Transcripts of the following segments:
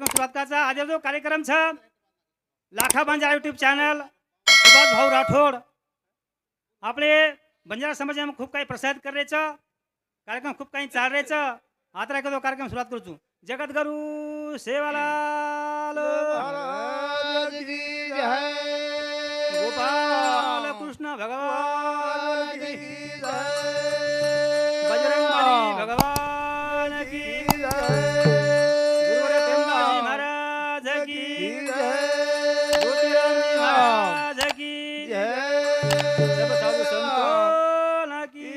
सुरुवात करायचा आज जो कार्यक्रम छ लाखा बंजारा यूट्यूब चॅनल सुभाष भाऊ राठोड आपले बंजारा समाजामध्ये खूप काही प्रसारित करायचं कार्यक्रम खूप काही चालरायचं आता एखादा कार्यक्रम सुरुवात करतो जगद्गुरु सेवालाल महाराज की जय गोपाल कृष्ण भगवान की जय बजरंगबली भगवान की गुरुवर प्रेमदासी महाराज की ज्योतिरामजी महाराज की सब साधु संतों की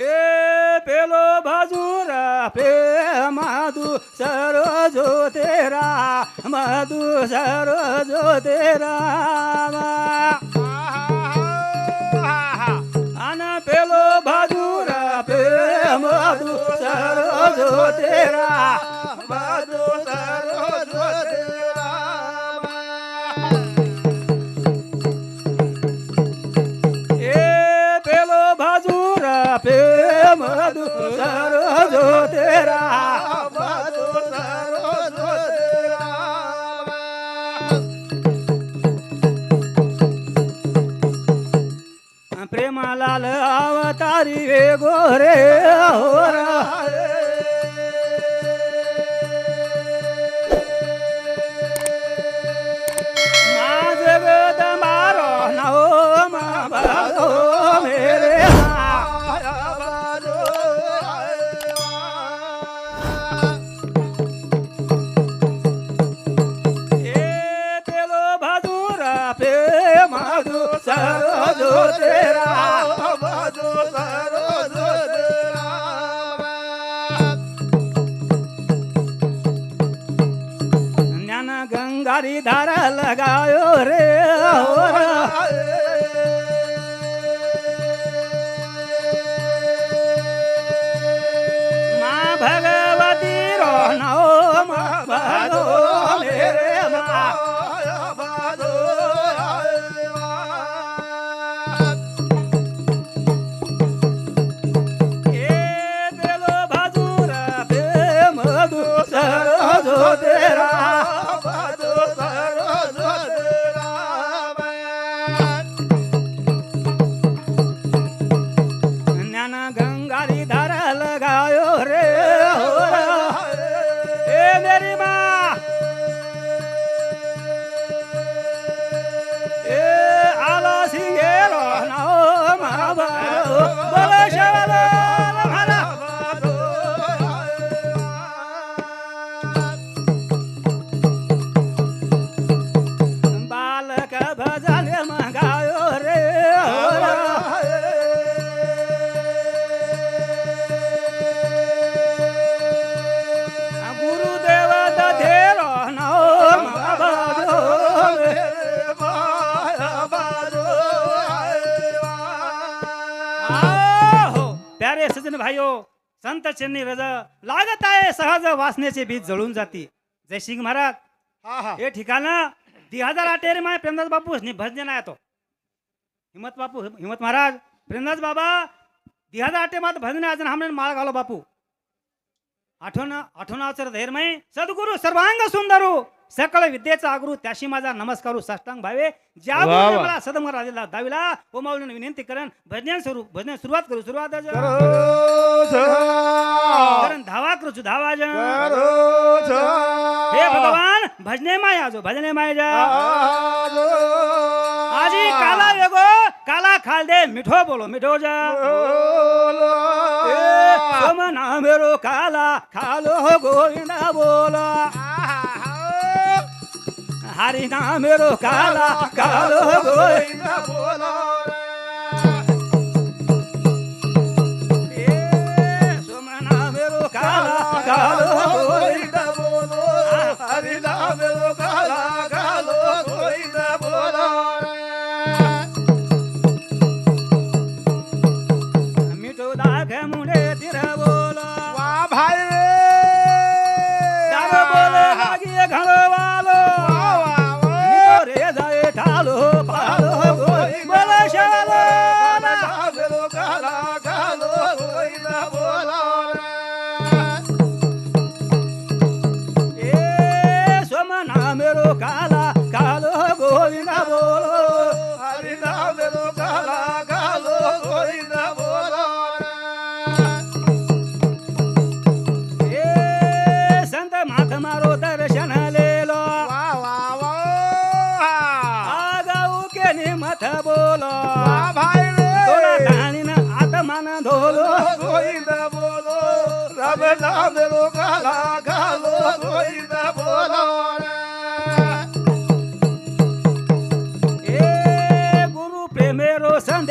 ए पेलो भाजूरा पे मधु सरोजो तेरा मधु सरोजो तेरा आना पेलो भाजूरा पे मधु सरोजो तेरा मधु सरोजो तेरा ए पेलो भाजूरा पे मधु सरोजो तेरा मधु सरोजो तेरा प्रेमालाल अवतारी वे गोरे होरा मा जगत मारो नहो मा भगो मेरे ए पेलो भादुरा पे मधु सरोजो तेरा मधु सरोजो तेरा ज्ञान गंगारी धारा लगायो रे होरा माँ भगवती रो नौ माँ भगो मेरे माँ ए बेलो भादुरा पे मधु सरोजो तेरा ज्ञान गंगारी धारा लगायो रे होरा ए मेरी माँ ए आला सिंगेरो नौ माँ भगो बोलो शबलाल भला बालक भजन मंगायो रे होरा गुरुदेव दधेरो नौ माँ भगो आहो प्यारे सज्जन भाइयों संत चरणी रज लागत आहे सहज वासनेचे बीज जळून जाती जय सिंग महाराज हे ठिकाण 2008 माय प्रेमदास बापू भजन आहे तो हिम्मत बापू हिम्मत महाराज प्रेमदास बाबा 2008 मात भजन आज हमने माळ घालो बापू आठवणाचं धैर्यमय सद्गुरु सर्वांग सुंदरू सकळ विद्येचा आगरू त्याशी माझा नमस्कारू साष्टांग भावे ज्या गुरुने मला सदमर आलेला दाविला ओ माऊलीने विनंती करण भजन सुरुवात करू सुरुवात करण धावा करू धावा हे भगवान भजने माया जो भजने माया आजी काला वेगो काला खाल दे मिठो बोलो मिठो जा सोमना मेरो काला खालो गोविंदा बोला हरि नाम मेरो काला कालो गोविंदा बोला सोमना मेरो काला कालो गोविंदा बोलो हरि नाम मेरो काला कालो गोविंदा बोला मिठो दाख मुंडे तिर बोला वाह भाई दारो बोले लागी घरो वालो रे जाए ठालो पालो बोले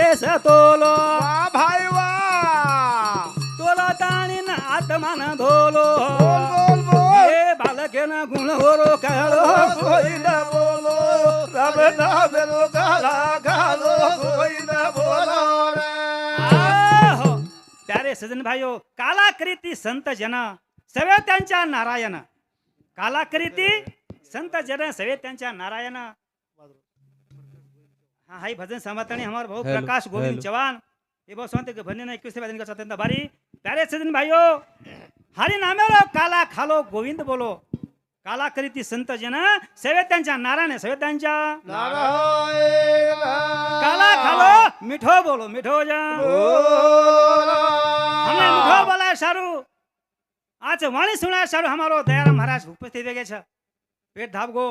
देश तोलो वा भाई वा तोला ताणीन आत्मान धोलो बोल बोल बोल हे बालकेन गुण होरो कळलो गोविंदा बोलो रब नामेरो गाला गालो गोविंदा बोलो रे आहो, प्यारे सजन भाइयो कालाकृती संत जन सवे त्यांच्या नारायण कालाकृती संत जन सवे त्यांच्या नारायण हाँ हाई भजन समातनी हमार भाऊ हेलो, प्रकाश गोविंद हेलो। चौहान ये बहुत शांति के भजन 21 भजन का सत्यंत बारी प्यारे सजन भाइयों हरि नामेरो काला खालो गोविंद बोलो कालाकृती संत जन सवे त्यांच्या नारायण सवे त्यांच्या नारायण काला खालो मिठो बोलो मिठो जा हमने मिठो बोला है सारू आज वाणी सुना है सारू हमारो दयाराम महाराज उपस्थित है छ पेट धाप गो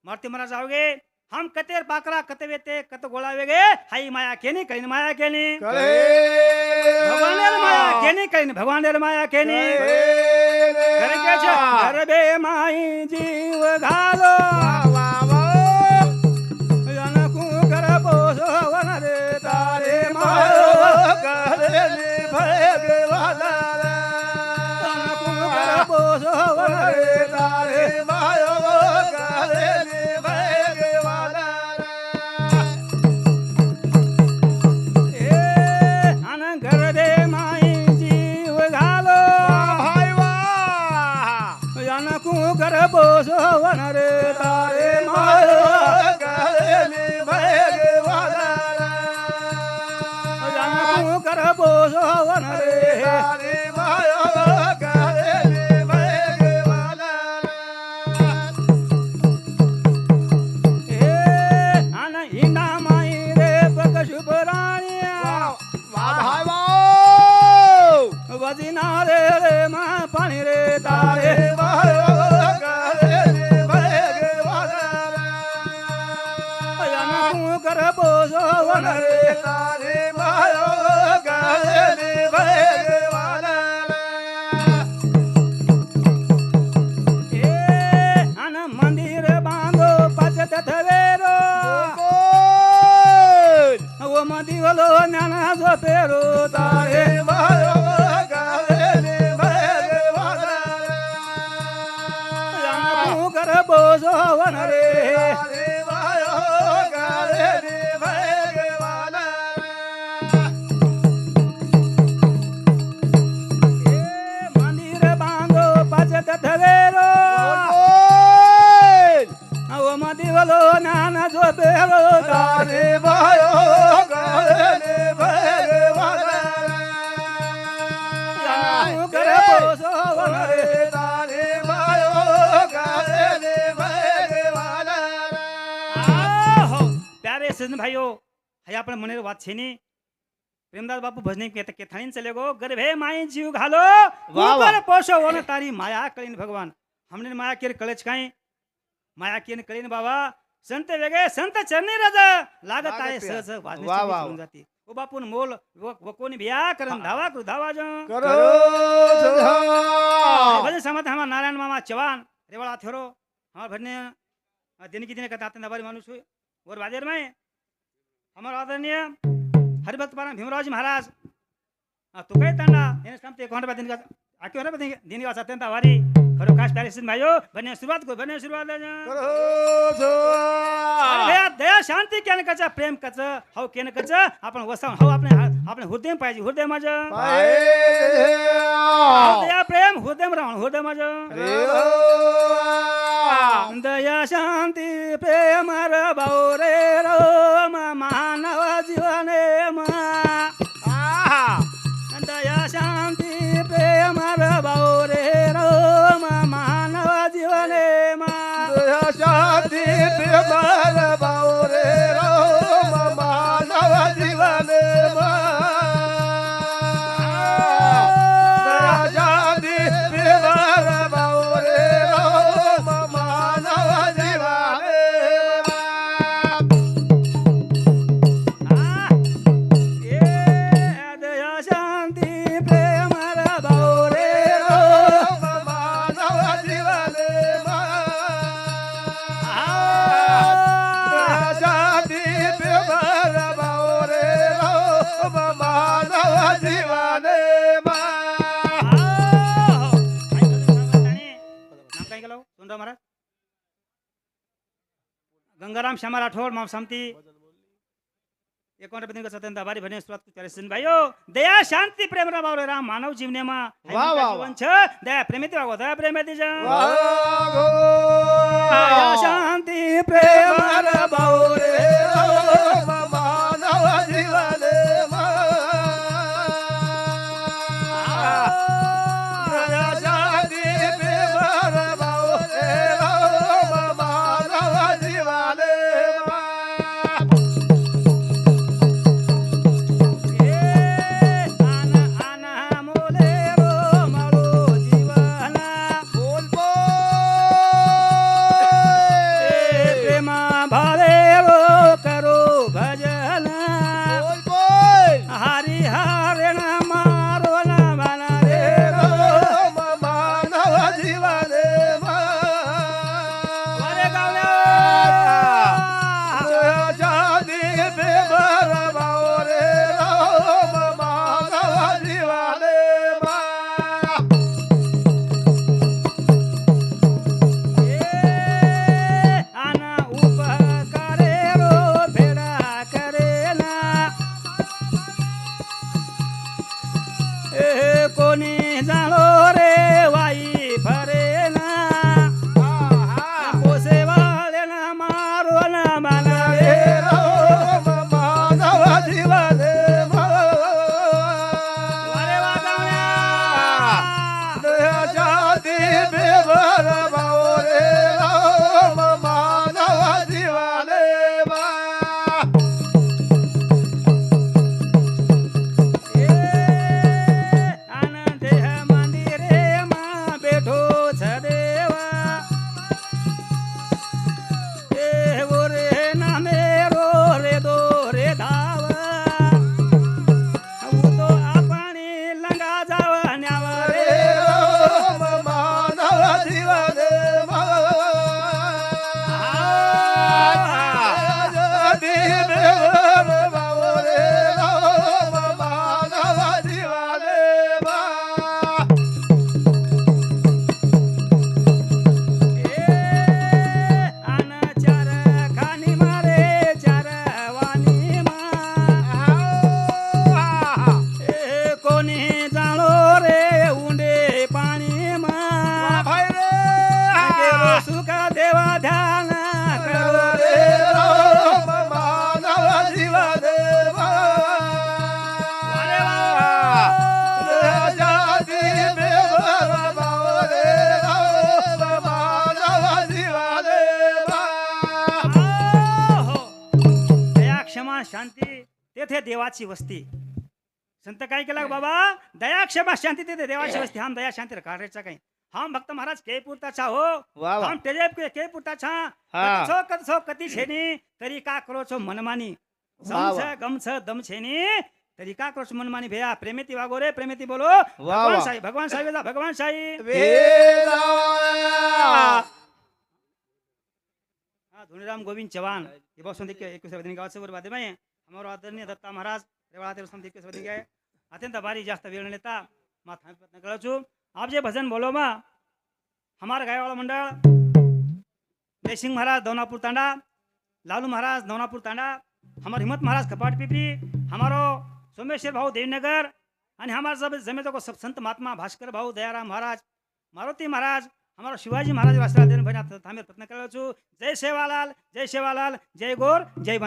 मारती महाराज आओगे हम कतेर पाकरा कते वेते कत गोळा वेगे हाई माया केनी कहीं माया केनी करे भगवान माया केनी कहीं भगवान माया केनी करे के छ गरबे माई जीव घालो वा वा जनकू कर पोसो वन रे तारे मायो मायो करे भगवान जनकू कर पोसो वन रे तारे मायो करे भगवान ए अन गरबे माई जीव घालो भाई वा जनकू कर पोसो वन रे तारे मायो करे भगवान जनकू कर पोसो वन रे तारे मायो करे भगवान ए अन हिना माई रे प्रकाश प्राणिया वा भाई वा वजिना रे रे मा पाणी रे तारे तारे मायो करे भगवान जनकू कर पोसो वन रे तारे मायो करे भगवान ए अन मंदिर बांधो पचत थवेरो वो मदिवलो ज्ञाना जो पेरो तारे तारे मायो करे भगवान जनकू कर पोसो वन रे तारे मायो करे भगवान ए मंदिर बांधो पचत थवेरो वो मदिवलो ज्ञाना जो पेरो तारे तारे मायो करे भगवान जनकू कर पोसो वन रे तारे मायो करे भगवान आहो, प्यारे सजन भाइयों है आपण मनेर बात छे नी प्रेमदास बापू भजने के के थाणी चले गो गर्भे माई जीव घालो वाह, ऊपर पोषो वन तारी माया कळीन भगवान हमने माया केर कळेच काय माया केन कळीन बाबा संत वेगे संत चरणी रज लागत आहे लागत आहे. सहज वाजण्याची वाह, भीती वाह. होऊन जाती ओ बापून मोल व कोणी भिया करन धावा करू धावा जो करो भजन समात हमार नारायण मामा चौहान रेवाड़ा थोरो हमार भजने दिन की दिन का ताते नबारी मानुष हुई और बाजार में हमारा आदरणीय हरिभक्त पारण भीमराव जी महाराज तू काय तांडा येने काम ते कोणता दिन का आके होना दिन का सत्यंत वारी खरो खास प्यारे सिंह भाइयों बने शुरुआत को बने शुरुआत ले जा करो अरे दया शांती केन कच प्रेम कच हौ केन कच आपण वसाव हौ आपने आपने हृदय में पाहिजे हृदय मज दया प्रेम हृदय में राहून हृदय मज दया शांती प्रेम र बावरे रोम मानव जीवने मा दया शांती प्रेम र बावरे रोम मानव जीवने मा शांती प्रेमर बावरे रोम मानव जीवन शांती प्रेमर बावरे रोम मानव जीवन गंगाराम श्यामा राठौड़ माम शांति एकोण पत्नी सत्यंत आभारी भने सुरुवात करे सिन भाइयो दया शांति प्रेम र बाउरे राम मानव जीवने मा वाह, वाह, जीवन छ दया प्रेमिति भागो दया प्रेमिति छ वागो दया शांति प्रेम र बाउरे मानव जीवने शांती तेथे देवाची वस्ती संत काय केला बाबा दया क्षमा शांती तेथे देवाची वस्ती हम दया शांती काढायचा काही हम भक्त महाराज के पुरता हो वाह, वाह. हम तेजेब के पुरता हाँ. कत छो कति छेनी तरी का करो छो मनमानी वाह, सम वाह. छ गम छ दम छेनी तरी का करो छो मनमानी भैया प्रेमिति वागो रे प्रेमिति बोलो वाह. भगवान साई भगवान साई धुनीराम गोविंद चौहान ये बहुत सुंदर के 21 दिन गावाचे वर बाते में हमारो आदरणीय दत्ता महाराज रेवाळा ते संत 21 दिन गए अत्यंत भारी जास्त वेळ नेता मा थांब प्रयत्न करो छु आप जे भजन बोलो मा हमारा गाय वाला मंडल जय सिंह महाराज दौनापुर तांडा लालू महाराज दौनापुर तांडा हमार हिम्मत महाराज कपाट पिपरी हमारो सोमेश्वर भाऊ देवनगर आणि हमार सब जमेतो को सब संत महात्मा भास्कर भाऊ दयाराम महाराज मारुति महाराज हमारा शिवाजी महाराज आशीर्वाद देने भाई थामे प्रयत्न करो छु जय सेवालाल जय गौर जय बंजारा।